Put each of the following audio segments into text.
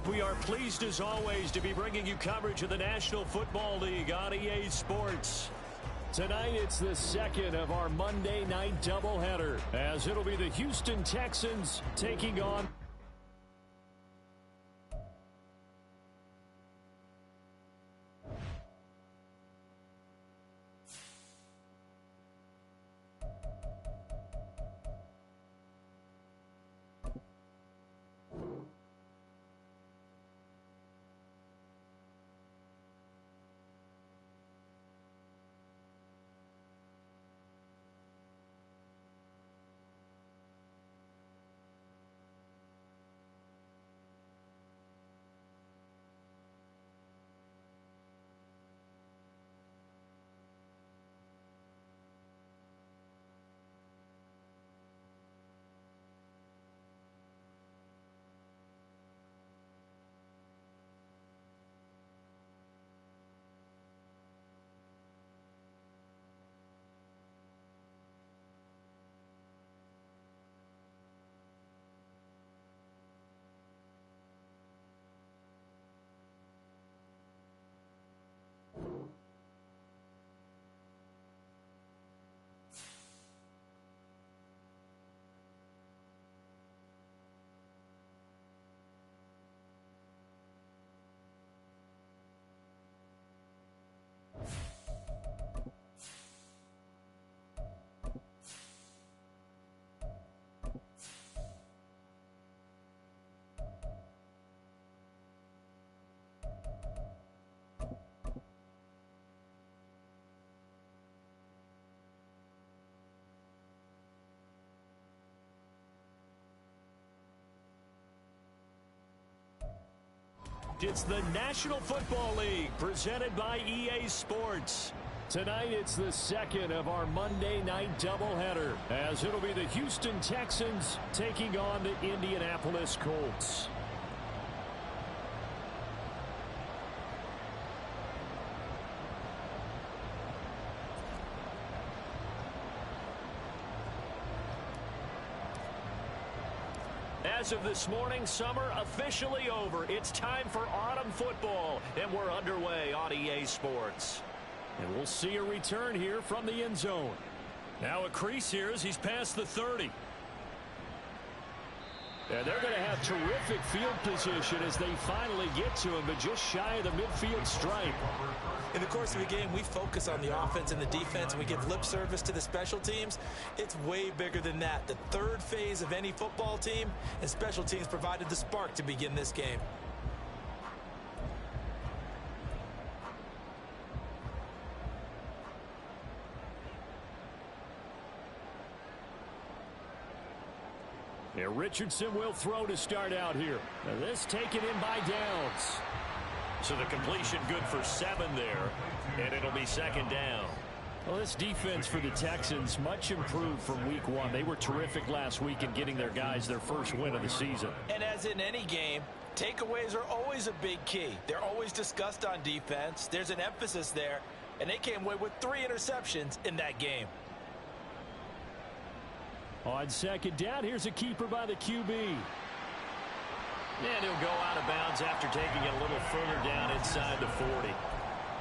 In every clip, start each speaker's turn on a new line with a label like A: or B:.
A: We are pleased as always to be bringing you coverage of the National Football League on EA Sports. Tonight it's the second of our Monday night doubleheader, as it'll be the Houston Texans taking on It's the National Football League, presented by EA Sports. Tonight, it's the second of our Monday night doubleheader, as it'll be the Houston Texans taking on the Indianapolis Colts. As of this morning, summer officially over. It's time for autumn football, and we're underway on EA Sports. And we'll see a return here from the end zone. Now a crease here as he's past the 30. And they're going to have terrific field position as they finally get to him, but just shy of the midfield stripe.
B: In the course of a game, we focus on the offense and the defense, and we give lip service to the special teams. It's way bigger than that. The third phase of any football team, and special teams provided the spark to begin this game.
A: Yeah, Richardson will throw to start out here. Now this taken in by Downs. So the completion good for 7 there, and it'll be second down. Well, this defense for the Texans much improved from week 1. They were terrific last week in getting their guys their first win of the season.
B: And as in any game, takeaways are always a big key. They're always discussed on defense. There's an emphasis there, and they came away with 3 interceptions in that game.
A: On second down, here's a keeper by the QB. And he'll go out of bounds after taking it a little further down inside the 40.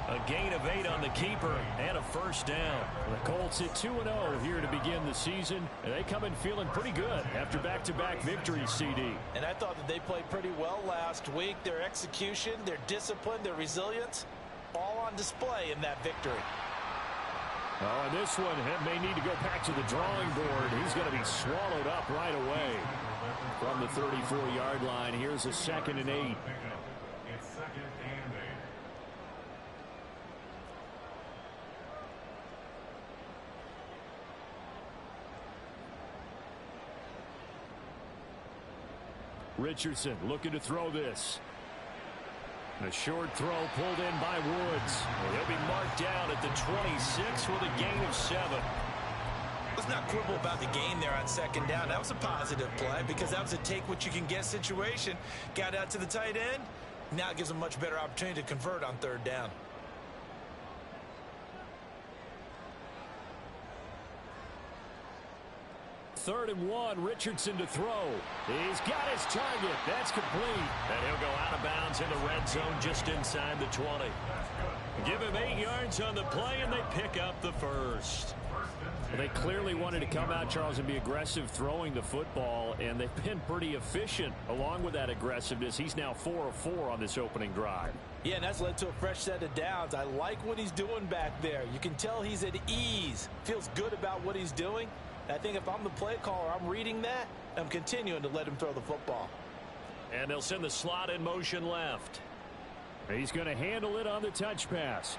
A: A gain of 8 on the keeper and a first down. The Colts hit 2-0 here to begin the season. And they come in feeling pretty good after back-to-back victories, CD.
B: And I thought that they played pretty well last week. Their execution, their discipline, their resilience, all on display in that victory.
A: Oh, and this one may need to go back to the drawing board. He's going to be swallowed up right away. From the 34-yard line, here's a 2nd and 8.
C: It's 2nd and 8.
A: Richardson looking to throw this. The short throw pulled in by Woods. He'll be marked down at the 26 with a gain of 7.
B: Let's not quibble about the gain there on 2nd down. That was a positive play because that was a take-what-you-can-get situation. Got out to the tight end. Now it gives them a much better opportunity to convert on 3rd down.
A: 3rd and 1. Richardson to throw. He's got his target. That's complete. And he'll go out of bounds in the red zone just inside the 20. Give him 8 yards on the play, and they pick up the first. Well, they clearly wanted to come out, Charles, and be aggressive throwing the football, and they've been pretty efficient along with that aggressiveness. He's now 4 of 4 on this opening drive.
B: Yeah, and that's led to a fresh set of downs. I like what he's doing back there. You can tell he's at ease, feels good about what he's doing. And I think if I'm the play caller, I'm reading that, and I'm continuing to let him throw the football.
A: And they'll send the slot in motion left. He's going to handle it on the touch pass.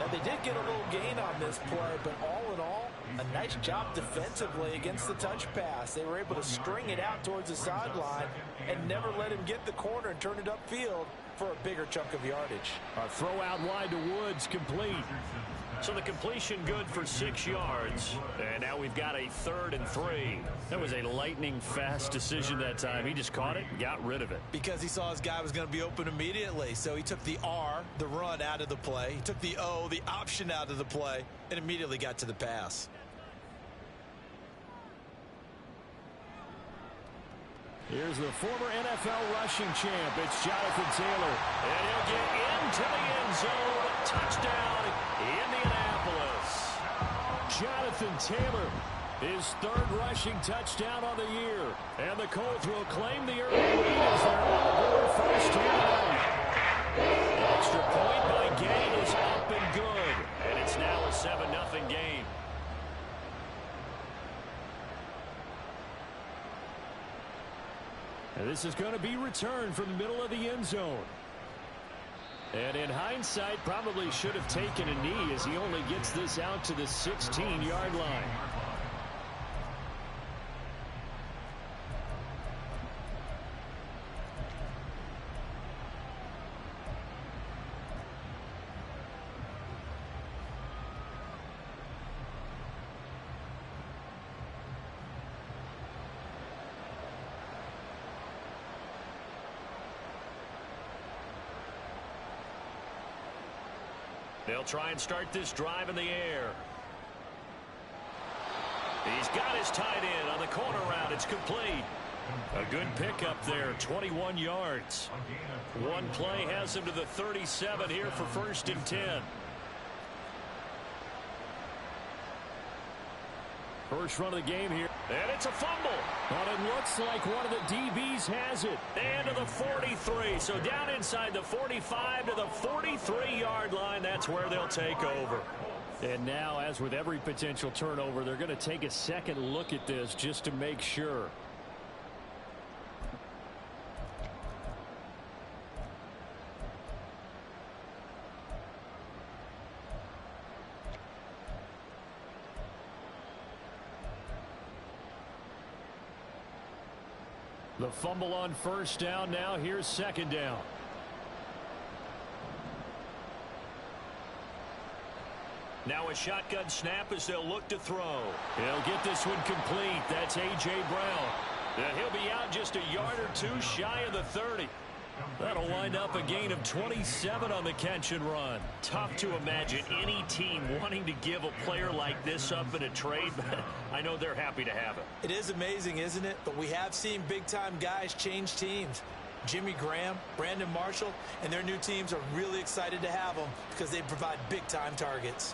B: Now, they did get a little gain on this play, but all in all, a nice job defensively against the touch pass. They were able to string it out towards the sideline and never let him get the corner and turn it upfield for a bigger chunk of yardage.
A: A throw out wide to Woods, complete. So the completion good for 6 yards. And now we've got a 3rd and 3. That was a lightning fast decision that time. He just caught it and got rid of it.
B: Because he saw his guy was going to be open immediately. So he took the R, the run, out of the play. He took the O, the option, out of the play, and immediately got to the pass.
A: Here's the former NFL rushing champ. It's Jonathan Taylor. And he'll get into the end zone. Touchdown, Indianapolis. Jonathan Taylor, his 3rd rushing touchdown on the year. And the Colts will claim the early lead as they're on the board first here. Extra point by Gain is up and good. And it's now a 7-0 game. And this is going to be returned from the middle of the end zone. And in hindsight, probably should have taken a knee as he only gets this out to the 16-yard line. They'll try and start this drive in the air. He's got his tight end on the corner route. It's complete. A good pickup there, 21 yards. One play has him to the 37 here for 1st and 10. First run of the game here. And it's a fumble. But it looks like one of the DBs has it. And to the 43. So down inside the 45 to the 43-yard line. That's where they'll take over. And now, as with every potential turnover, they're going to take a second look at this just to make sure. The fumble on 1st down. Now here's 2nd down. Now a shotgun snap as they'll look to throw. He'll get this one complete. That's A.J. Brown. And he'll be out just a yard or two shy of the 30. That'll wind up a gain of 27 on the catch and run. Tough to imagine any team wanting to give a player like this up in a trade, but I know they're happy to have it.
B: It is amazing, isn't it? But we have seen big-time guys change teams. Jimmy Graham, Brandon Marshall, and their new teams are really excited to have them because they provide big-time targets.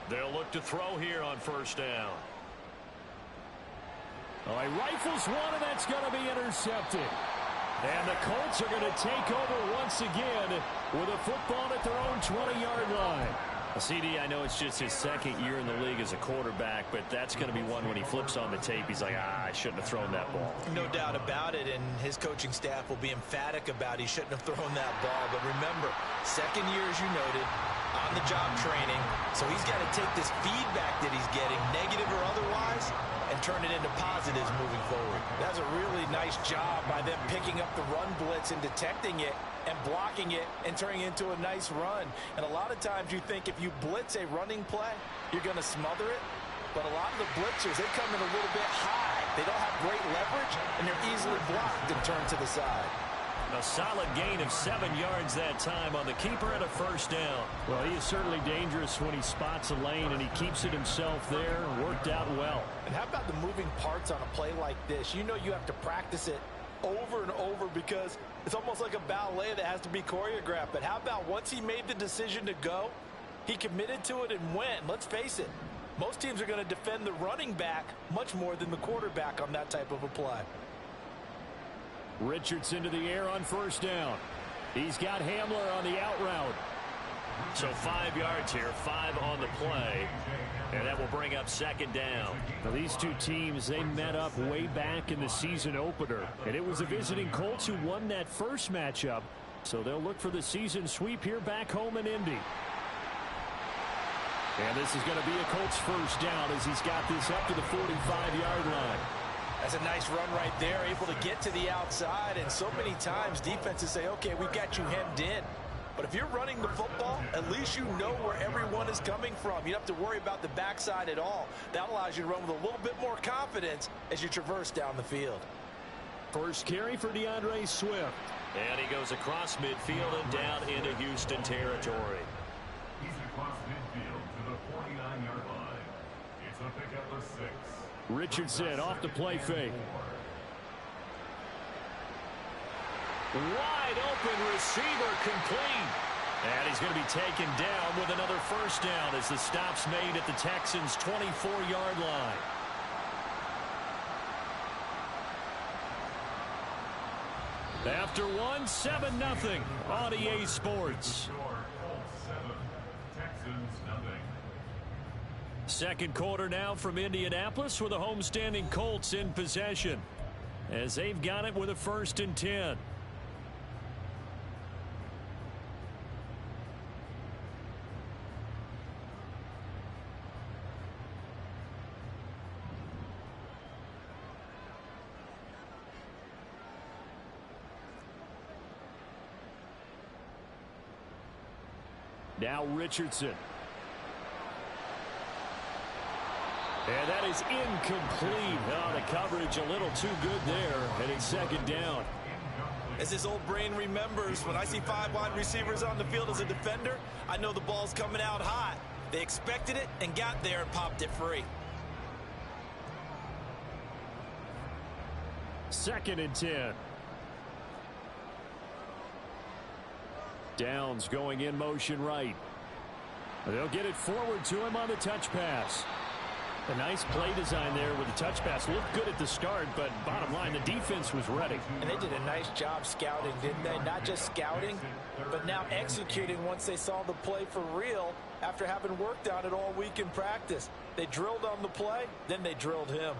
A: They'll look to throw here on 1st down. Oh, he rifles one, and that's going to be intercepted. And the Colts are going to take over once again with a football at their own 20-yard line. CD, I know it's just his 2nd year in the league as a quarterback, but that's going to be one when he flips on the tape. He's like, I shouldn't have thrown that ball.
B: No doubt about it, and his coaching staff will be emphatic about he shouldn't have thrown that ball. But remember, 2nd year, as you noted, on-the-job training, so he's got to take this feedback that he's getting, negative or otherwise, and turn it into positives moving forward. That's a really nice job by them picking up the run blitz and detecting it and blocking it and turning it into a nice run. And a lot of times you think if you blitz a running play, you're going to smother it. But a lot of the blitzers, they come in a little bit high. They don't have great leverage, and they're easily blocked and turned to the side.
A: A solid gain of 7 yards that time on the keeper and a first down.
D: Well, he is certainly dangerous when he spots a lane, and he keeps it himself there. Worked out well.
B: And how about the moving parts on a play like this? You know you have to practice it over and over because it's almost like a ballet that has to be choreographed. But how about once he made the decision to go, he committed to it and went. Let's face it, most teams are going to defend the running back much more than the quarterback on that type of a play.
D: Richardson to the air on first down. He's got Hamler on the out route.
A: So 5 yards here, 5 on the play. And that will bring up second down.
D: Now, these two teams, they met up way back in the season opener. And it was the visiting Colts who won that first matchup. So they'll look for the season sweep here back home in Indy. And this is going to be a Colts first down as he's got this up to the 45-yard line.
B: That's a nice run right there, able to get to the outside. And so many times defenses say, okay, we've got you hemmed in. But if you're running the football, at least you know where everyone is coming from. You don't have to worry about the backside at all. That allows you to run with a little bit more confidence as you traverse down the field.
D: First carry for DeAndre Swift.
A: And he goes across midfield and down into Houston territory.
C: He's across midfield to the 49-yard line. It's a pickup of 6.
D: Richardson off the play fake.
A: Wide open receiver complete. And he's going to be taken down with another first down as the stop's made at the Texans' 24-yard line.
D: After one, 7-0 on EA Sports. Second quarter now from Indianapolis with the homestanding Colts in possession as they've got it with a 1st and 10. Now Richardson. And that is incomplete. Oh, the coverage a little too good there, and it's second down.
B: As his old brain remembers, when I see 5 wide receivers on the field as a defender, I know the ball's coming out hot. They expected it and got there and popped it free.
D: 2nd and 10. Downs going in motion right. They'll get it forward to him on the touch pass. A nice play design there with the touch pass. Looked good at the start, but bottom line, the defense was ready.
B: And they did a nice job scouting, didn't they? Not just scouting, but now executing once they saw the play for real after having worked on it all week in practice. They drilled on the play, then they drilled him.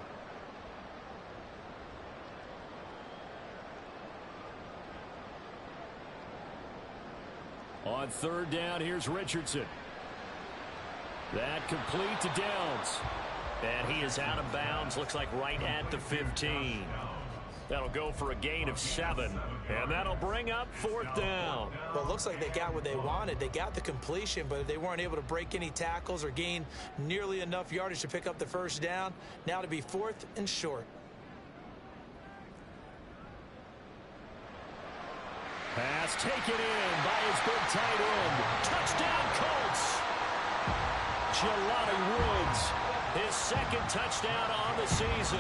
D: On 3rd down, here's Richardson. That complete to Downs.
A: And he is out of bounds, looks like right at the 15. That'll go for a gain of 7. And that'll bring up 4th down.
B: Well, it looks like they got what they wanted. They got the completion, but they weren't able to break any tackles or gain nearly enough yardage to pick up the first down. Now to be 4th and short.
D: Pass taken in by his big tight end. Touchdown, Colts! Jelani Woods, his 2nd touchdown on the season.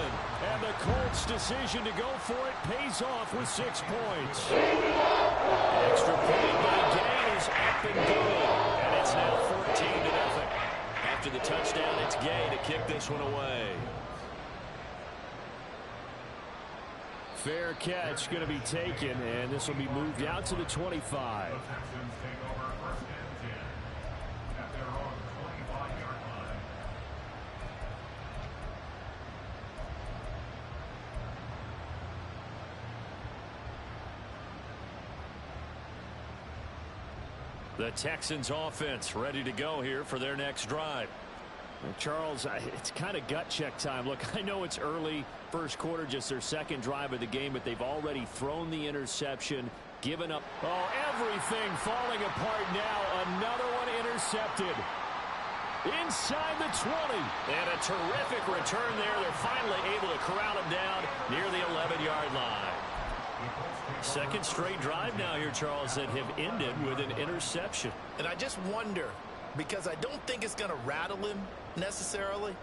D: And the Colts' decision to go for it pays off with 6 points.
A: Extra point by Gay is up and good. And it's now 14-0. After the touchdown, it's Gay to kick this one away.
D: Fair catch going to be taken, and this will be moved out to the 25.
A: The Texans offense ready to go here for their next drive.
D: Well, Charles, it's kind of gut check time. Look, I know it's early, first quarter, just their 2nd drive of the game, but they've already thrown the interception, given up. Oh, everything falling apart now. Another one intercepted. Inside the 20.
A: And a terrific return there. They're finally able to corral him down near the 11-yard line.
D: Second straight drive now here, Charles, that have ended with an interception.
B: And I just wonder, because I don't think it's going to rattle him necessarily,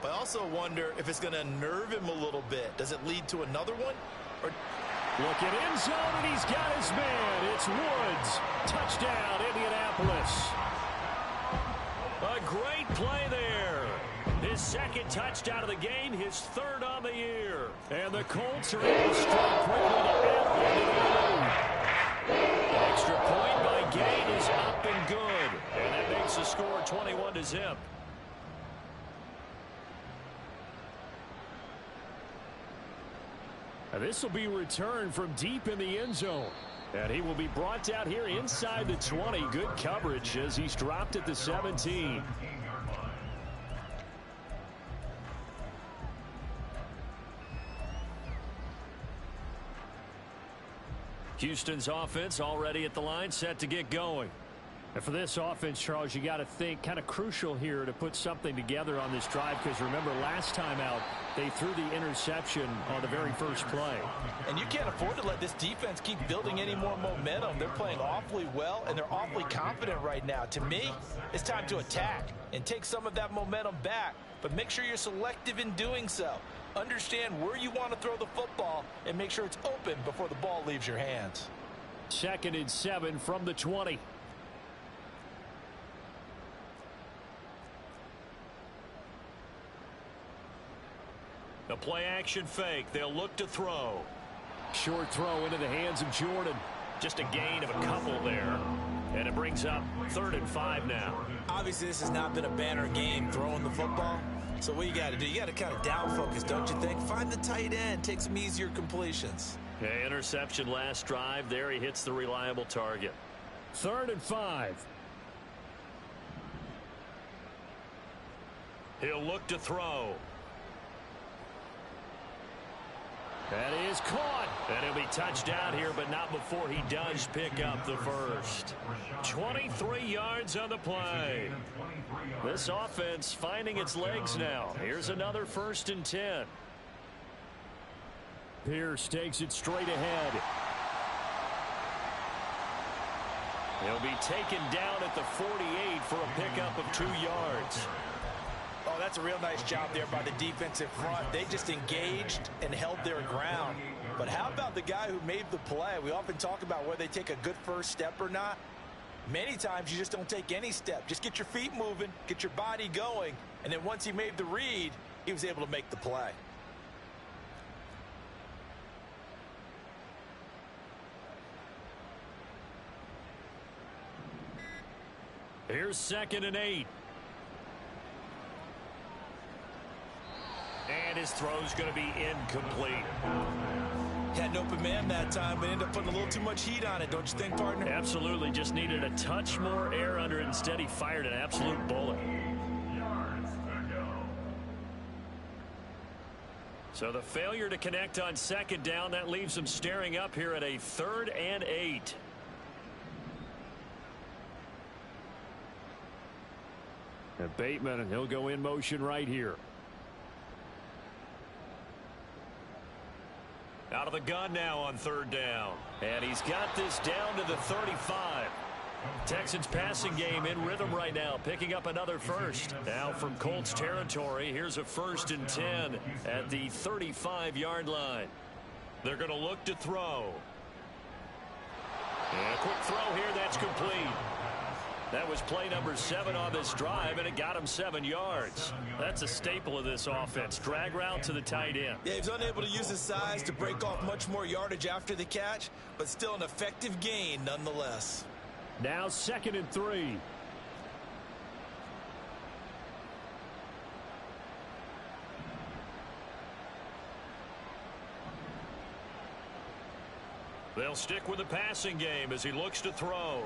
B: but I also wonder if it's going to nerve him a little bit. Does it lead to another one? Or
D: look at end zone, and he's got his man. It's Woods. Touchdown, Indianapolis. A great play there. His second touchdown of the game, his third on the year. And the Colts are able to strike quickly to add on to the lead. Extra point by Gain is up and good. And that makes the score 21-0. This will be returned from deep in the end zone. And he will be brought out here inside the 20. Good coverage as he's dropped at the 17. Houston's offense already at the line, set to get going. And for this offense, Charles, you got to think kind of crucial here to put something together on this drive, because remember last time out they threw the interception on the very first play.
B: And you can't afford to let this defense keep building any more momentum. They're playing awfully well, and they're awfully confident right now. To me, it's time to attack and take some of that momentum back, but make sure you're selective in doing so. Understand where you want to throw the football and make sure it's open before the ball leaves your hands.
D: 2nd and 7 from the 20. The play action fake. They'll look to throw. Short throw into the hands of Jordan. Just a gain of a couple there. And it brings up 3rd and 5 now.
B: Obviously, this has not been a banner game throwing the football. So what you got to do, you got to kind of down focus, don't you think? Find the tight end, take some easier completions.
D: Okay, interception last drive. There he hits the reliable target. 3rd and 5. He'll look to throw. That is caught. And he'll be touched down here, but not before he does pick up the first. 23 yards on the play. This offense finding its legs now. Here's another 1st and 10. Pierce takes it straight ahead. He'll be taken down at the 48 for a pickup of 2 yards.
B: Oh, that's a real nice job there by the defensive front. They just engaged and held their ground. But how about the guy who made the play? We often talk about whether they take a good first step or not. Many times you just don't take any step. Just get your feet moving, get your body going, and then once he made the read, he was able to make the play.
D: Here's 2nd and 8. And his throw's going to be incomplete.
B: Had an open man that time, but ended up putting a little too much heat on it, don't you think, partner?
D: Absolutely. Just needed a touch more air under it. Instead, he fired an absolute bullet. So the failure to connect on 2nd down, that leaves him staring up here at a 3rd and 8. And Bateman, and he'll go in motion right here. Out of the gun now on 3rd down. And he's got this down to the 35. Texans passing game in rhythm right now, picking up another first. Now from Colts territory, here's a 1st and 10 at the 35-yard line. They're going to look to throw. And a quick throw here, that's complete. That was play number 7 on this drive, and it got him 7 yards. That's a staple of this offense. Drag route to the tight end.
B: Yeah, he was unable to use his size to break off much more yardage after the catch, but still an effective gain nonetheless.
D: Now 2nd and 3. They'll stick with the passing game as he looks to throw.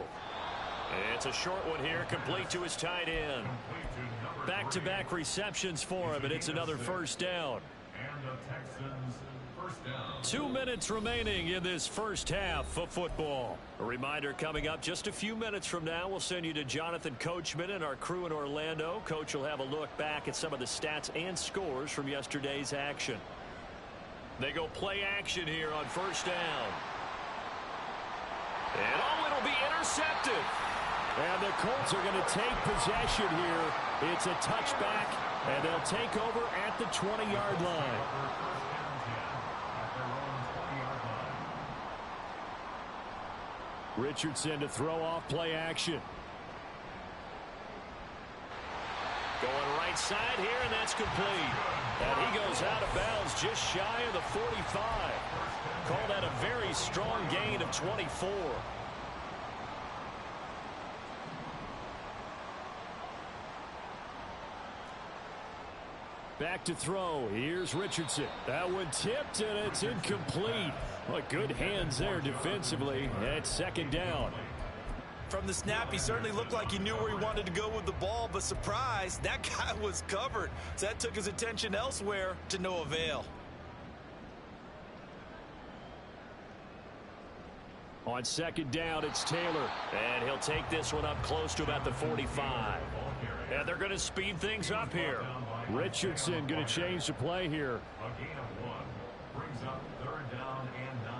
D: It's a short one here, complete to his tight end. Back-to-back receptions for him, and it's another 1st down. 2 minutes remaining in this first half of football. A reminder coming up just a few minutes from now, we'll send you to Jonathan Coachman and our crew in Orlando. Coach will have a look back at some of the stats and scores from yesterday's action.
A: They go play action here on first down. And oh, it'll be intercepted.
D: And the Colts are going to take possession here. It's a touchback, and they'll take over at the 20-yard line. Richardson to throw off play action.
A: Going right side here, and that's complete. And he goes out of bounds just shy of the 45. Call that a very strong gain of 24.
D: Back to throw. Here's Richardson. That one tipped, and it's incomplete. Well, good hands there defensively. It's second down.
B: From the snap, he certainly looked like he knew where he wanted to go with the ball, but surprise, that guy was covered. So that took his attention elsewhere to no avail.
D: On second down, it's Taylor.
A: And he'll take this one up close to about the 45. And they're going to speed things up here.
D: Richardson going to change the play here.
C: A gain of 1 brings up third down and 9.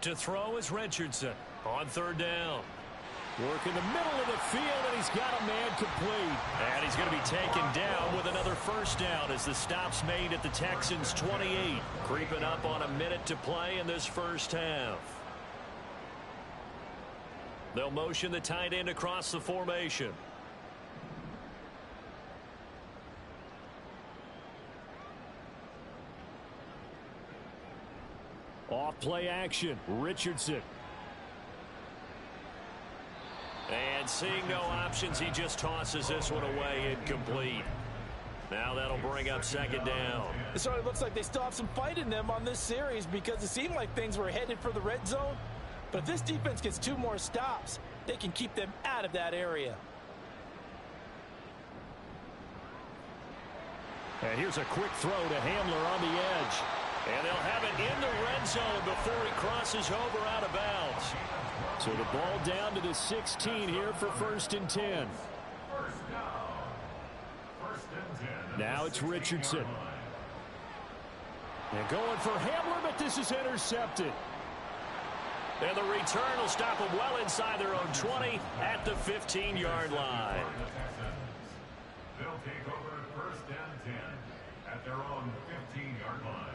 A: To throw is Richardson on third down.
D: Work in the middle of the field, and he's got a man complete.
A: And he's going to be taken down with another first down as the stop's made at the Texans' 28. Creeping up on a minute to play in this first half. They'll motion the tight end across the formation.
D: Off play action, Richardson.
A: And seeing no options, he just tosses this one away incomplete. Now that'll bring up second down.
B: It certainly looks like they still have some fight in them on this series because it seemed like things were headed for the red zone. But if this defense gets 2 more stops, they can keep them out of that area.
D: And here's a quick throw to Hamler on the edge.
A: And they'll have it in the red zone before he crosses over out of bounds.
D: So the ball down to the 16 here for first and 10. Now it's Richardson. And going for Hamler, but this is intercepted.
A: And the return will stop them well inside their own 20 at the 15-yard line.
C: They'll take over first and 10 at their own 15-yard line.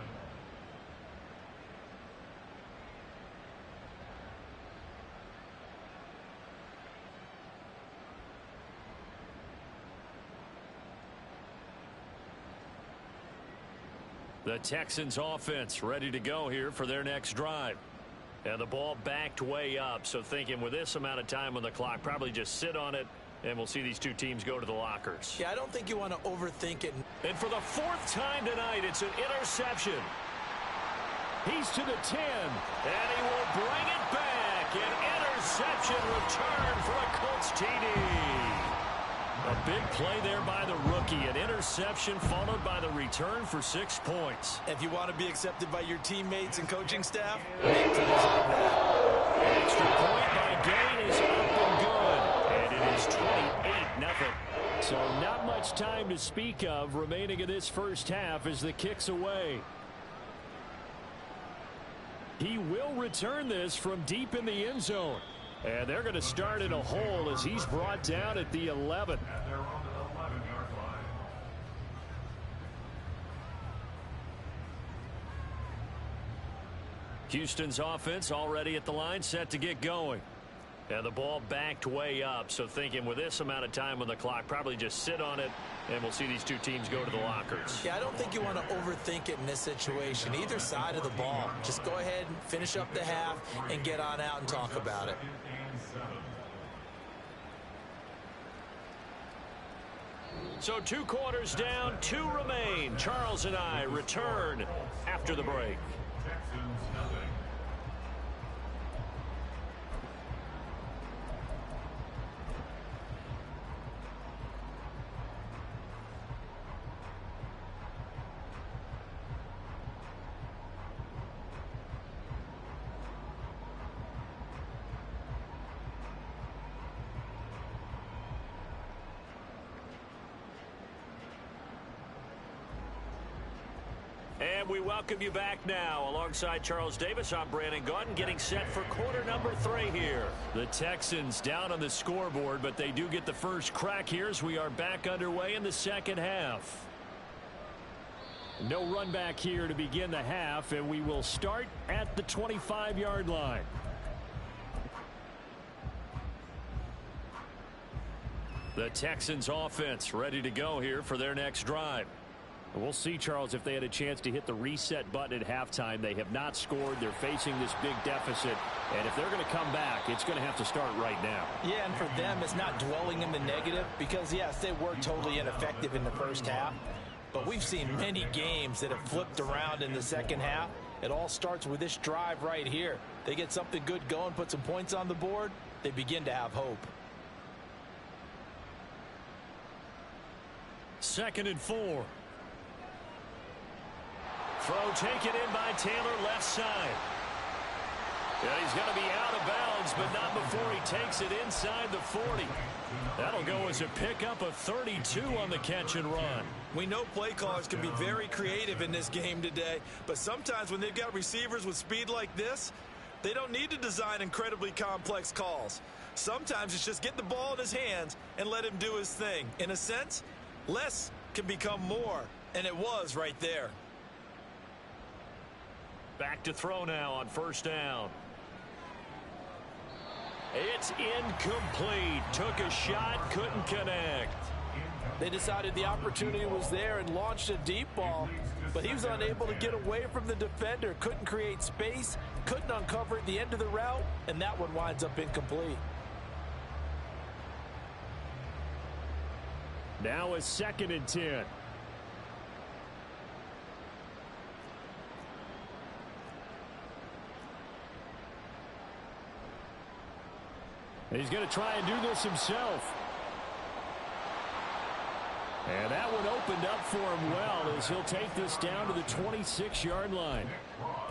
A: The Texans offense ready to go here for their next drive. And the ball backed way up. So thinking with this amount of time on the clock, probably just sit on it, and we'll see these two teams go to the lockers.
B: Yeah, I don't think you want to overthink it.
A: And for the 4th time tonight, it's an interception.
D: He's to the 10.
A: And he will bring it back. An interception return for a Colts TD. A big play there by the rookie. An interception followed by the return for 6 points.
B: If you want to be accepted by your teammates and coaching staff, make plays like that.
A: An extra point by Gain is up and good. And it is 28-0.
D: So not much time to speak of remaining in this first half as the kick's away. He will return this from deep in the end zone. And they're going to start in a hole as he's brought down at the 11.
C: At their own 11-yard line.
A: Houston's offense already at the line, set to get going. And the ball backed way up. So thinking with this amount of time on the clock, probably just sit on it, and we'll see these two teams go to the lockers.
B: Yeah, I don't think you want to overthink it in this situation. Either side of the ball. Just go ahead and finish up the half and get on out and talk about it.
A: So 2 quarters down, 2 remain. Charles and I return after the break.
C: Texans nothing.
A: And we welcome you back now. Alongside Charles Davis, I'm Brandon Gaudin, getting set for quarter number 3 here. The Texans down on the scoreboard, but they do get the first crack here as we are back underway in the second half. No run back here to begin the half, and we will start at the 25-yard line. The Texans offense ready to go here for their next drive. We'll see, Charles, if they had a chance to hit the reset button at halftime. They have not scored. They're facing this big deficit. And if they're going to come back, it's going to have to start right now.
B: Yeah, and for them, it's not dwelling in the negative because, yes, they were totally ineffective in the first half. But we've seen many games that have flipped around in the second half. It all starts with this drive right here. They get something good going, put some points on the board, they begin to have hope.
A: 2nd and 4. Throw taken in by Taylor, left side. Yeah, he's going to be out of bounds, but not before he takes it inside the 40. That'll go as a pickup of 32 on the catch and run.
B: We know play callers can be very creative in this game today, but sometimes when they've got receivers with speed like this, they don't need to design incredibly complex calls. Sometimes it's just get the ball in his hands and let him do his thing. In a sense, less can become more, and it was right there.
A: Back to throw now on 1st down. It's incomplete. Took a shot, couldn't connect.
B: They decided the opportunity was there and launched a deep ball, but he was unable to get away from the defender, couldn't create space, couldn't uncover at the end of the route, and that one winds up incomplete.
D: Now a 2nd and 10. He's going to try and do this himself. And that one opened up for him well as he'll take this down to the 26-yard line.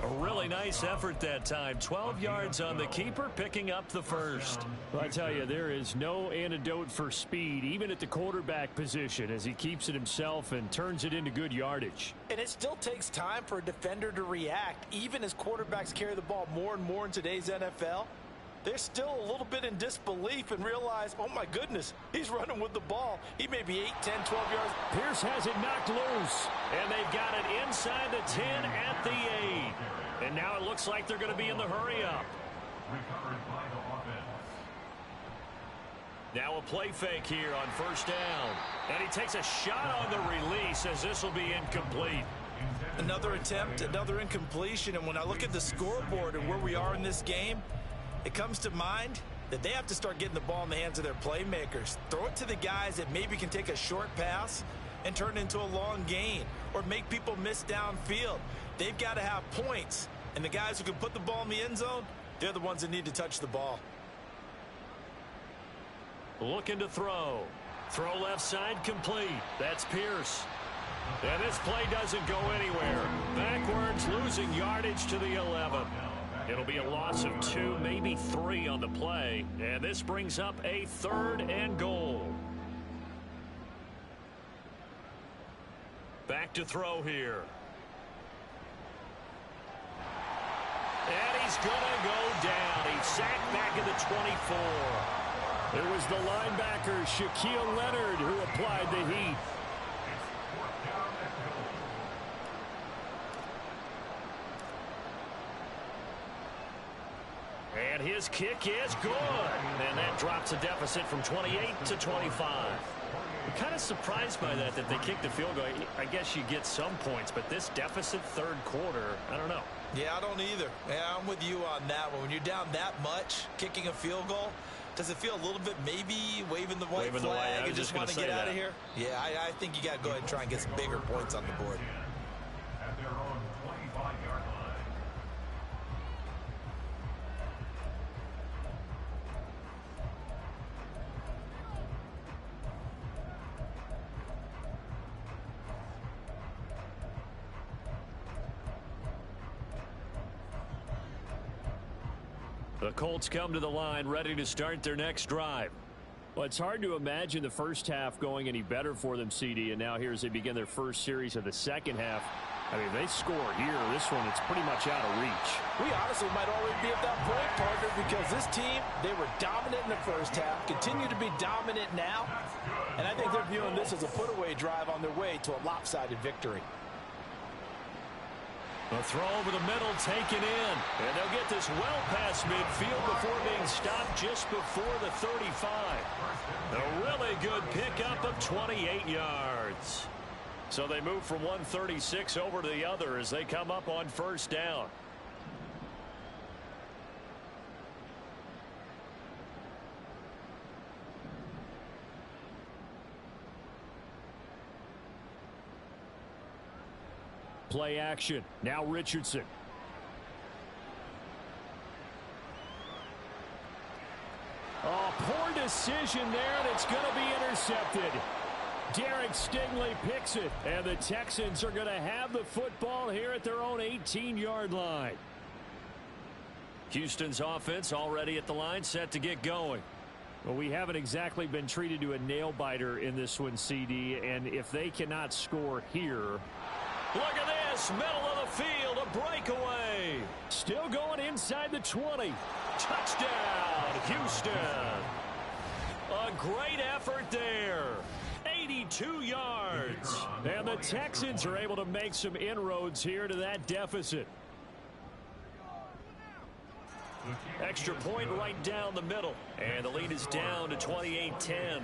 A: A really nice effort that time. 12 yards on the keeper, picking up the first.
D: Well, I tell you, there is no antidote for speed, even at the quarterback position, as he keeps it himself and turns it into good yardage.
B: And it still takes time for a defender to react, even as quarterbacks carry the ball more and more in today's NFL. They're still a little bit in disbelief and realize, oh my goodness, he's running with the ball. He may be 8, 10, 12 yards.
D: Pierce has it knocked loose.
A: And they've got it inside the 10 at the 8. And now it looks like they're going to be in the hurry-up. Now a play fake here on 1st down. And he takes a shot on the release as this will be incomplete.
B: Another attempt, another incompletion. And when I look at the scoreboard and where we are in this game, it comes to mind that they have to start getting the ball in the hands of their playmakers. Throw it to the guys that maybe can take a short pass and turn it into a long gain or make people miss downfield. They've got to have points. And the guys who can put the ball in the end zone, they're the ones that need to touch the ball.
A: Looking to throw. Throw left side complete. That's Pierce. And this play doesn't go anywhere. Backwards, losing yardage to the 11. It'll be a loss of 2, maybe 3 on the play. And this brings up a 3rd and goal. Back to throw here. And he's going to go down. He's sacked back at the 24.
D: It was the linebacker, Shaquille Leonard, who applied the heat.
A: And his kick is good. And that drops a deficit from 28 to 25. I'm kind of surprised by that they kicked the field goal. I guess you get some points, but this deficit 3rd quarter, I don't know.
B: Yeah, I don't either. Yeah, I'm with you on that one. When you're down that much, kicking a field goal, does it feel a little bit maybe waving the white flag and just want to get out of here? Yeah, I think you got to go ahead and try and get some bigger points on the board.
C: At their own 25-yard line.
A: The Colts come to the line ready to start their next drive.
D: Well, it's hard to imagine the first half going any better for them, CD, and now here as they begin their first series of the second half, I mean, they score here. This one, it's pretty much out of reach.
B: We honestly might already be at that point, partner, because this team, they were dominant in the first half, continue to be dominant now, and I think they're viewing this as a put-away drive on their way to a lopsided victory.
A: A throw over the middle taken in. And they'll get this well past midfield before being stopped just before the 35. A really good pickup of 28 yards. So they move from 136 over to the other as they come up on first down.
D: Play action. Now Richardson. Oh, poor decision there, and it's going to be intercepted. Derek Stingley picks it, and the Texans are going to have the football here at their own 18-yard line.
A: Houston's offense already at the line, set to get going.
D: Well, we haven't exactly been treated to a nail-biter in this one, CD, and if they cannot score here...
A: Look at this, middle of the field, a breakaway.
D: Still going inside the 20.
A: Touchdown, Houston. A great effort there. 82 yards.
D: And the Texans are able to make some inroads here to that deficit.
A: Extra point right down the middle. And the lead is down to 28-10.
C: Texans 10.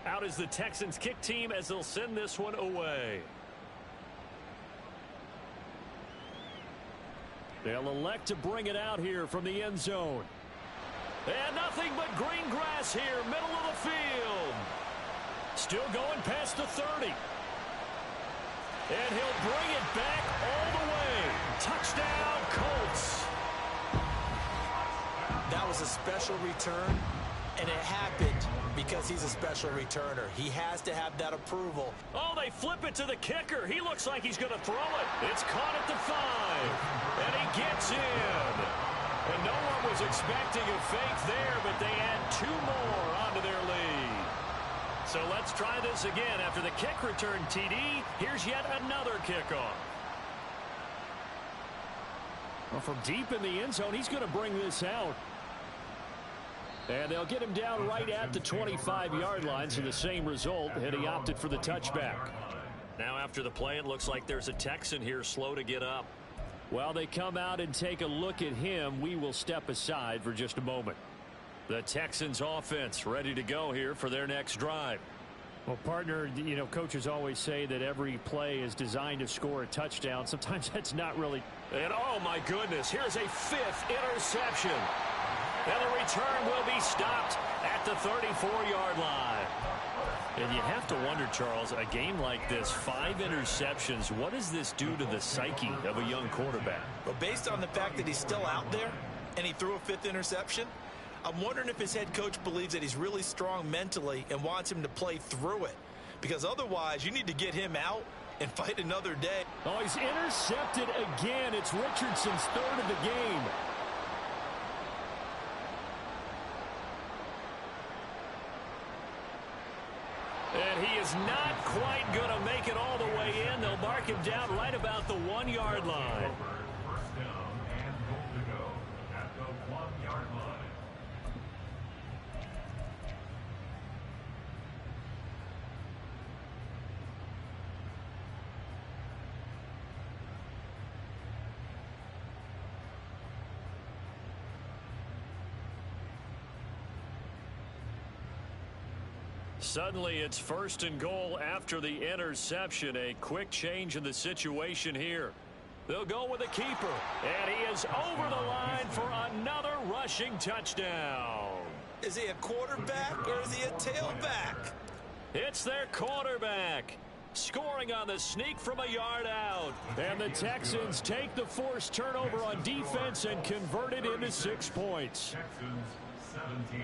A: Out is the Texans kick team as they'll send this one away.
D: They'll elect to bring it out here from the end zone.
A: And nothing but green grass here, middle of the field. Still going past the 30. And he'll bring it back all the way. Touchdown, Colts.
B: That was a special return, and it happened because he's a special returner. He has to have that approval.
A: Oh, they flip it to the kicker. He looks like he's going to throw it. It's caught at the 5. And he gets in. And no one was expecting a fake there, but they add 2 more onto their lead. So let's try this again. After the kick return TD, here's yet another kickoff.
D: Well, from deep in the end zone, he's going to bring this out. And they'll get him down right at the 25-yard line, so the same result, and he opted for the touchback.
A: Now after the play, it looks like there's a Texan here slow to get up.
D: While they come out and take a look at him, we will step aside for just a moment.
A: The Texans offense ready to go here for their next drive.
D: Well, partner, you know, coaches always say that every play is designed to score a touchdown. Sometimes that's not really.
A: And oh my goodness, here's a 5th interception. And the return will be stopped at the 34-yard line. And you have to wonder, Charles, a game like this, 5 interceptions, what does this do to the psyche of a young quarterback?
B: But based on the fact that he's still out there and he threw a 5th interception, I'm wondering if his head coach believes that he's really strong mentally and wants him to play through it. Because otherwise, you need to get him out and fight another day.
D: Oh, he's intercepted again. It's Richardson's 3rd of the game.
A: And he is not quite going to make it all the way in. They'll mark him down right about the 1-yard line.
C: First down and goal to go at the 1-yard line.
A: Suddenly it's 1st and goal after the interception. A quick change in the situation here. They'll go with a keeper. And he is over the line for another rushing touchdown.
B: Is he a quarterback or is he a tailback?
A: It's their quarterback. Scoring on the sneak from a yard out.
D: And the Texans take the forced turnover on defense and convert it into 6 points.
C: Texans 17.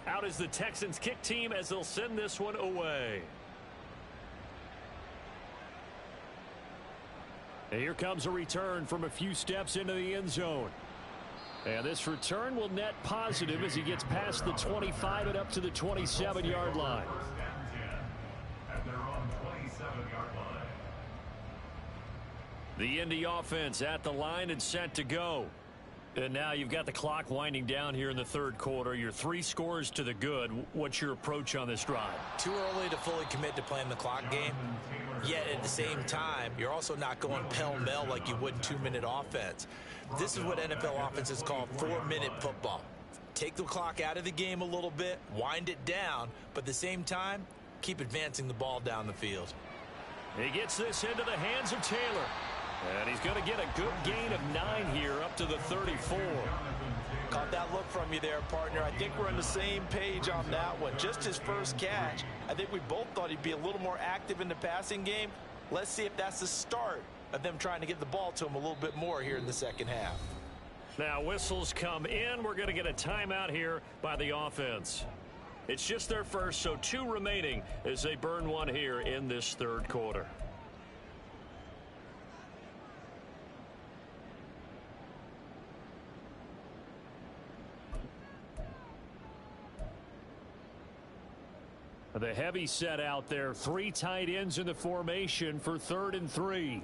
A: Out is the Texans kick team as they'll send this one away.
D: And here comes a return from a few steps into the end zone. And this return will net positive as he gets past the 25 and up to the 27-yard line.
C: At their own 27-yard line.
A: The Indy offense at the line and set to go. And now you've got the clock winding down here in the third quarter. You're 3 scores to the good. What's your approach on this drive?
B: Too early to fully commit to playing the clock game. Yet at the same time, you're also not going pell-mell like you would in 2-minute offense. This is what NFL offenses call 4-minute football. Take the clock out of the game a little bit, wind it down, but at the same time, keep advancing the ball down the field.
A: He gets this into the hands of Taylor. And he's going to get a good gain of 9 here up to the 34.
B: Caught that look from you there, partner. I think we're on the same page on that one. Just his first catch. I think we both thought he'd be a little more active in the passing game. Let's see if that's the start of them trying to get the ball to him a little bit more here in the second half.
A: Now whistles come in. We're going to get a timeout here by the offense. It's just their first, so 2 remaining as they burn one here in this third quarter. The heavy set out there. 3 tight ends in the formation for 3rd and 3.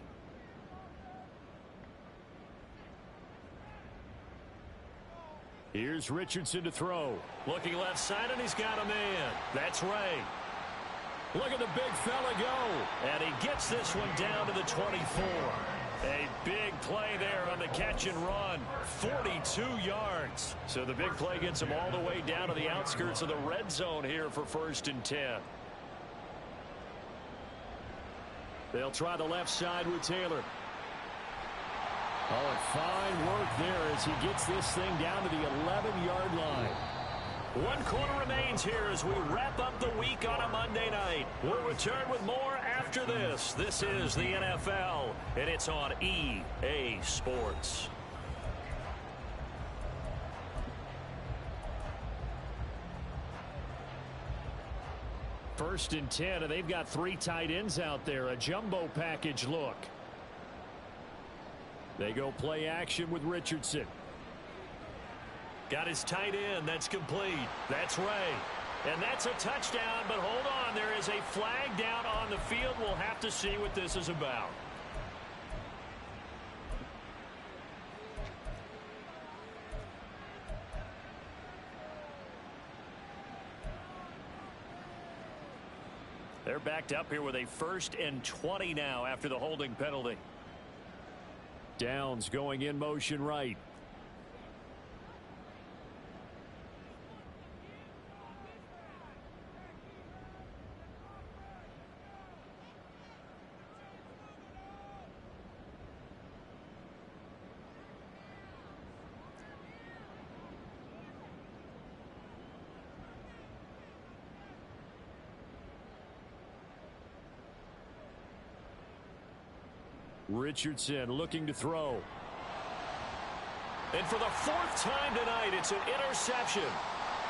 A: Here's Richardson to throw. Looking left side, and he's got a man. That's Ray. Look at the big fella go. And he gets this one down to the 24. A big play there on the catch and run. 42 yards. So the big play gets him all the way down to the outskirts of the red zone here for 1st and 10. They'll try the left side with Taylor. Oh, and fine work there as he gets this thing down to the 11-yard line. 1 quarter remains here as we wrap up the week on a Monday night. We'll return with more after this. This is the NFL, and it's on EA Sports. First and 10, and they've got 3 tight ends out there. A jumbo package look. They go play action with Richardson. Got his tight end. That's complete. That's Ray. And that's a touchdown, but hold on. There is a flag down on the field. We'll have to see what this is about. They're backed up here with a 1st and 20 now after the holding penalty. Downs going in motion right. Richardson looking to throw. And for the 4th time tonight, it's an interception.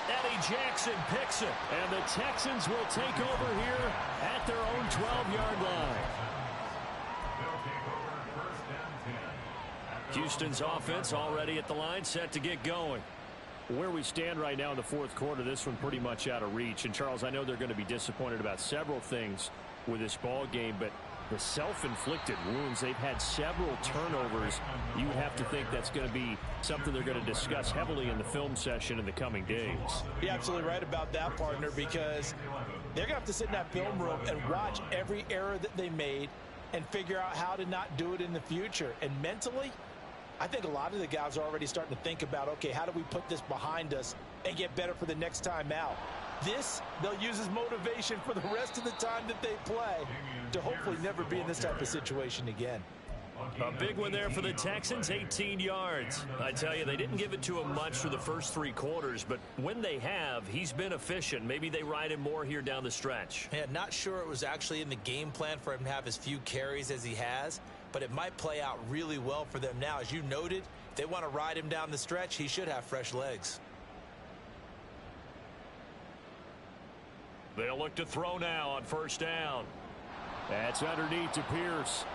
A: Eddie Jackson picks it. And the Texans will take over here at their own 12-yard line. Houston's offense already at the line, set to get going. Where we stand right now in the 4th quarter, this one pretty much out of reach. And, Charles, I know they're going to be disappointed about several things with this ball game, but the self-inflicted wounds, they've had several turnovers. You would have to think that's going to be something they're going to discuss heavily in the film session in the coming days.
B: You're absolutely right about that, partner, because they're going to have to sit in that film room and watch every error that they made and figure out how to not do it in the future. And mentally, I think a lot of the guys are already starting to think about, okay, how do we put this behind us and get better for the next time out? This, they'll use as motivation for the rest of the time that they play to hopefully never be in this type of situation again.
A: A big one there for the Texans, 18 yards. I tell you, they didn't give it to him much for the first 3 quarters, but when they have, he's been efficient. Maybe they ride him more here down the stretch.
B: Yeah, not sure it was actually in the game plan for him to have as few carries as he has, but it might play out really well for them now. As you noted, if they want to ride him down the stretch, he should have fresh legs.
A: They'll look to throw now on 1st down.
D: That's underneath to Pierce.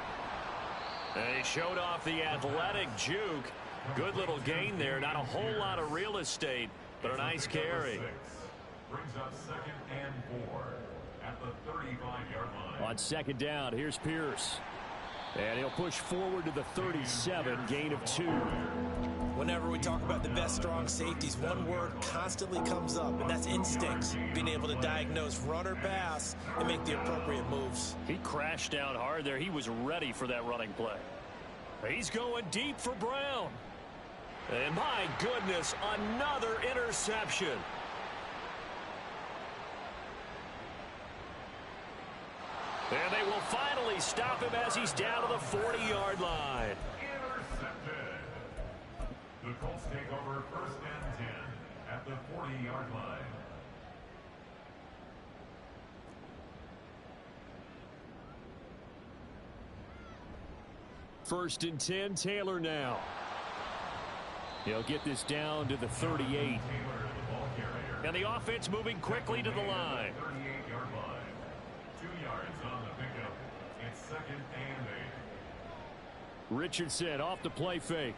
A: They showed off the athletic juke. Good little gain there. Not a whole lot of real estate, but a nice carry.
C: Brings up 2nd and 4 at the 35-yard line.
D: On 2nd down, here's Pierce. And he'll push forward to the 37, gain of 2.
B: Whenever we talk about the best strong safeties, one word constantly comes up, and that's instincts. Being able to diagnose run or pass and make the appropriate moves.
D: He crashed down hard there. He was ready for that running play.
A: He's going deep for Brown. And my goodness, another interception. And they will finally stop him as he's down to the 40-yard line.
C: Intercepted. The Colts take over 1st and 10 at the 40-yard line.
D: First and 10, Taylor now. He'll get this down to the 38.
C: Taylor, the ball carrier.
A: And the offense moving quickly to the line.
C: 38-yard line. 2 yards on the pickup. It's 2nd and 8.
D: Richardson off the play fake.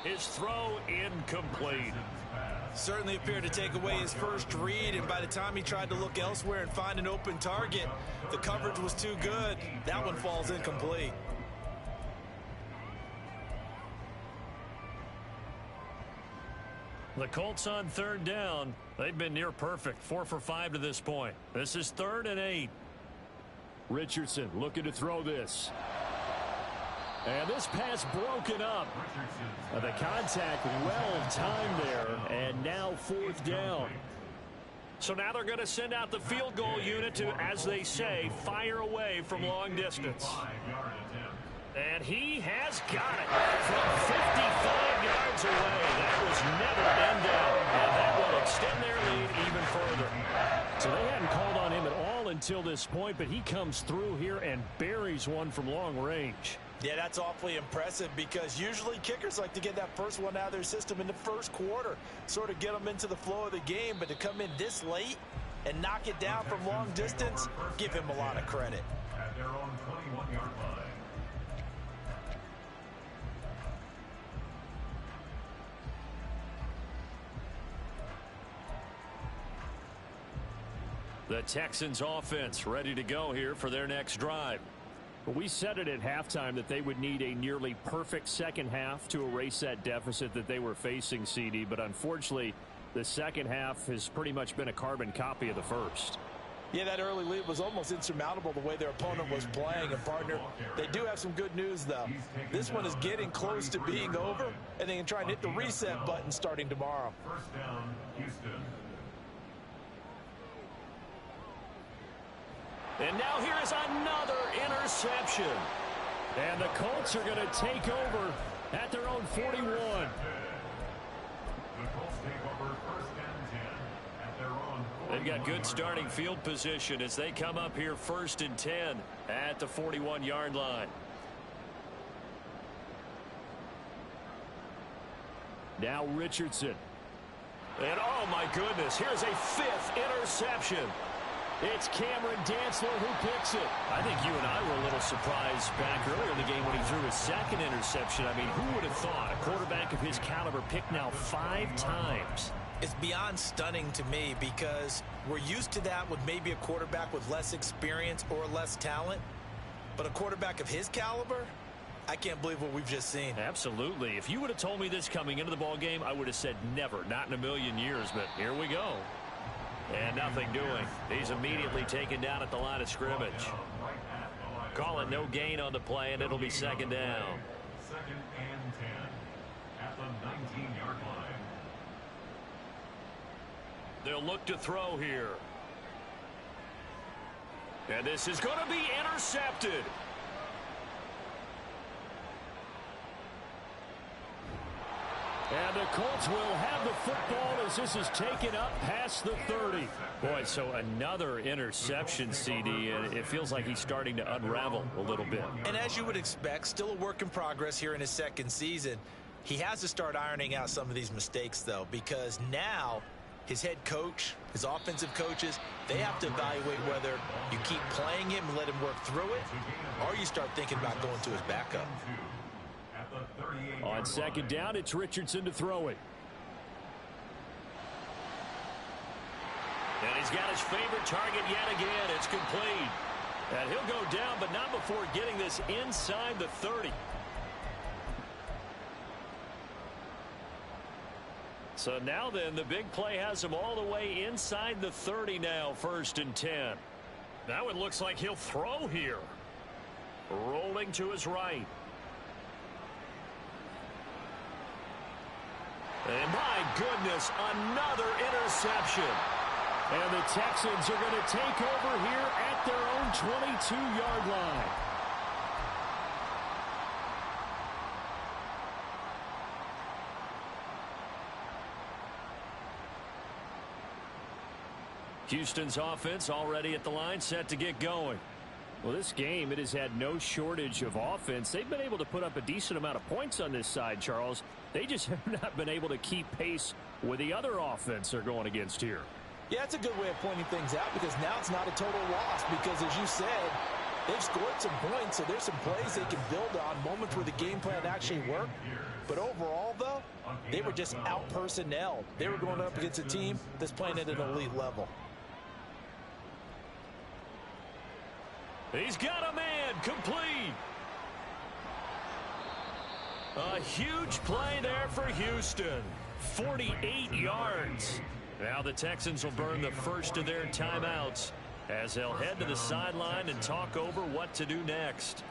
A: His throw incomplete.
B: Certainly appeared to take away his first read, and by the time he tried to look elsewhere and find an open target, the coverage was too good. That one falls incomplete.
A: The Colts on 3rd down. They've been near perfect. 4 for 5 to this point. This is 3rd and 8.
D: Richardson looking to throw this. And this pass broken up. The contact well timed there. And now 4th down.
A: So now they're going to send out the field goal unit to, as they say, fire away from long distance. And he has got it from 55 yards away. That was never in doubt. And that will extend their lead even further.
D: So they hadn't called on him at all until this point, but he comes through here and buries one from long range.
B: Yeah, that's awfully impressive because usually kickers like to get that first one out of their system in the first quarter, sort of get them into the flow of the game, but to come in this late and knock it down from long distance, give him a lot of credit.
C: At their own 21-yard line.
A: The Texans offense ready to go here for their next drive.
D: But we said it at halftime that they would need a nearly perfect second half to erase that deficit that they were facing, CD. But unfortunately, the second half has pretty much been a carbon copy of the first.
B: Yeah, that early lead was almost insurmountable the way their opponent was playing. And, partner, they do have some good news, though. This one is getting close to being over, and they can try and hit the reset button starting tomorrow.
C: 1st down, Houston.
A: And now here is another interception.
D: And the Colts are going to take over at their own 41.
C: The Colts take over 1st and 10 at their own.
A: They've got good starting field position as they come up here 1st and 10 at the 41-yard line.
D: Now Richardson.
A: And oh my goodness, here's a 5th interception. It's Cameron Dantzler who picks it.
D: I think you and I were a little surprised back earlier in the game when he threw his 2nd interception. I mean, who would have thought a quarterback of his caliber picked now 5 times?
B: It's beyond stunning to me because we're used to that with maybe a quarterback with less experience or less talent. But a quarterback of his caliber, I can't believe what we've just seen.
D: Absolutely. If you would have told me this coming into the ball game, I would have said never, not in a million years. But here we go.
A: And nothing doing. He's immediately taken down at the line of scrimmage. Call it no gain on the play, and it'll be 2nd down.
C: 2nd and 10 at the 19-yard line.
A: They'll look to throw here. And this is going to be intercepted.
D: And the Colts will have the football as this is taken up past the 30.
A: Boy, so another interception, CD, and it feels like he's starting to unravel a little bit.
B: And as you would expect, still a work in progress here in his 2nd season. He has to start ironing out some of these mistakes, though, because now his head coach, his offensive coaches, they have to evaluate whether you keep playing him and let him work through it, or you start thinking about going to his backup.
D: On second down, it's Richardson to throw it.
A: And he's got his favorite target yet again. It's complete. And he'll go down, but not before getting this inside the 30. So now then, the big play has him all the way inside the 30 now, 1st and 10. Now it looks like he'll throw here. Rolling to his right. And my goodness, another interception. And the Texans are going to take over here at their own 22-yard line. Houston's offense already at the line, set to get going. Well, this game, it has had no shortage of offense. They've been able to put up a decent amount of points on this side, Charles. They just have not been able to keep pace with the other offense they're going against here.
B: Yeah, that's a good way of pointing things out, because now it's not a total loss, because as you said, they've scored some points, so there's some plays they can build on, moments where the game plan actually worked. But overall, though, they were just out-personnelled. They were going up against a team that's playing at an elite level.
A: He's got a man, complete. A huge play there for Houston. 48 yards. Now the Texans will burn the first of their timeouts as they'll head to the sideline and talk over what to do next.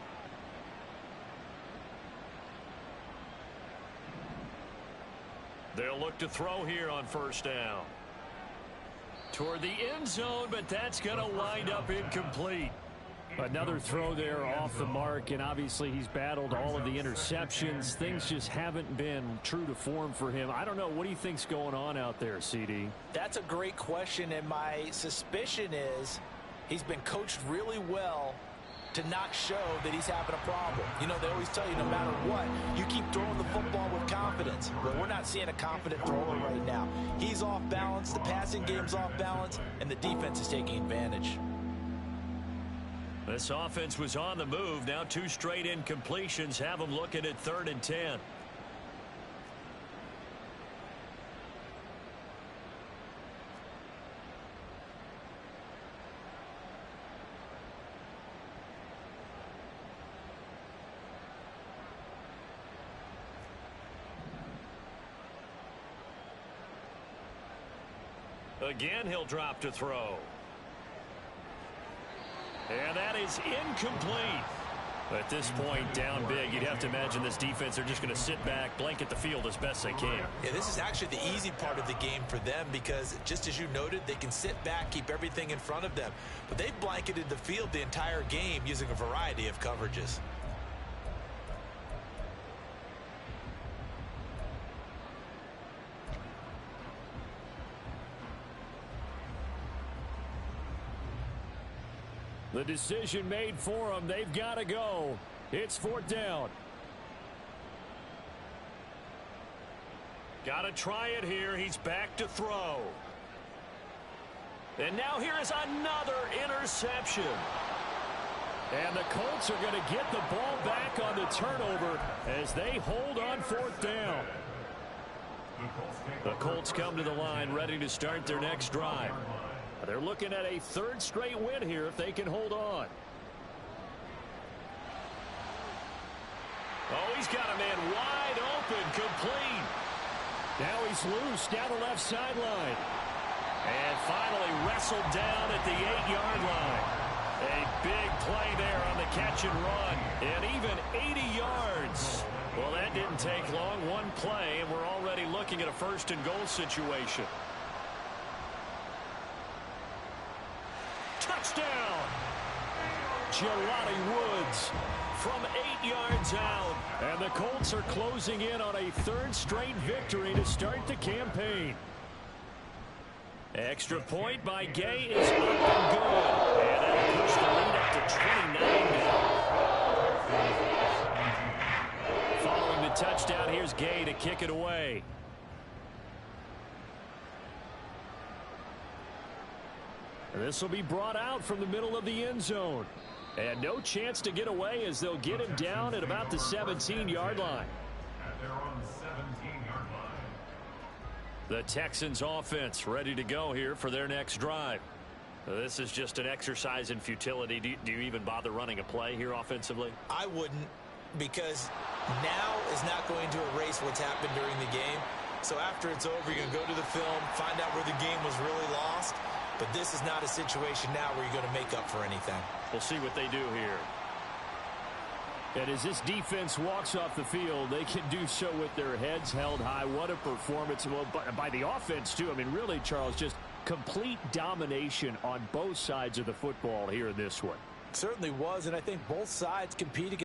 A: They'll look to throw here on 1st down. Toward the end zone, but that's going to wind up incomplete.
D: Another throw there off the mark, and obviously he's battled all of the interceptions. Things just haven't been true to form for him. I don't know. What do you think's going on out there, CD?
B: That's a great question, and my suspicion is he's been coached really well to not show that he's having a problem. You know, they always tell you no matter what, you keep throwing the football with confidence. Well, we're not seeing a confident thrower right now. He's off balance, the passing game's off balance, and the defense is taking advantage.
A: This offense was on the move. Now 2 straight incompletions have them looking at 3rd and 10. Again, he'll drop to throw. And that is incomplete. At this point, down big, you'd have to imagine this defense are just going to sit back, blanket the field as best they can.
B: Yeah, this is actually the easy part of the game for them, because just as you noted, they can sit back, keep everything in front of them. But they've blanketed the field the entire game using a variety of coverages.
D: The decision made for them. They've got to go. It's 4th down.
A: Got to try it here. He's back to throw. And now here is another interception.
D: And the Colts are going to get the ball back on the turnover as they hold on 4th down.
A: The Colts come to the line ready to start their next drive.
D: They're looking at a 3rd straight win here if they can hold on.
A: Oh, he's got a man wide open, complete.
D: Now he's loose down the left sideline.
A: And finally wrestled down at the 8-yard line. A big play there on the catch and run. And even 80 yards. Well, that didn't take long. One play, and we're already looking at a 1st and goal situation. Touchdown!
D: Jelani Woods
A: from 8 yards out.
D: And the Colts are closing in on a 3rd straight victory to start the campaign.
A: Extra point by Gay is up and good. And that'll push the lead up to 29 now. Following the touchdown, here's Gay to kick it away.
D: This will be brought out from the middle of the end zone. And no chance to get away as they'll get him down at about the 17-yard line.
C: At their own 17-yard line.
A: The Texans offense ready to go here for their next drive. This is just an exercise in futility. Do you even bother running a play here offensively?
B: I wouldn't, because now is not going to erase what's happened during the game. So after it's over, you're going to go to the film, find out where the game was really lost. But this is not a situation now where you're going to make up for anything.
A: We'll see what they do here.
D: And as this defense walks off the field, they can do so with their heads held high. What a performance. Well, by the offense, too. I mean, really, Charles, just complete domination on both sides of the football here in this one.
B: It certainly was, and I think both sides competed.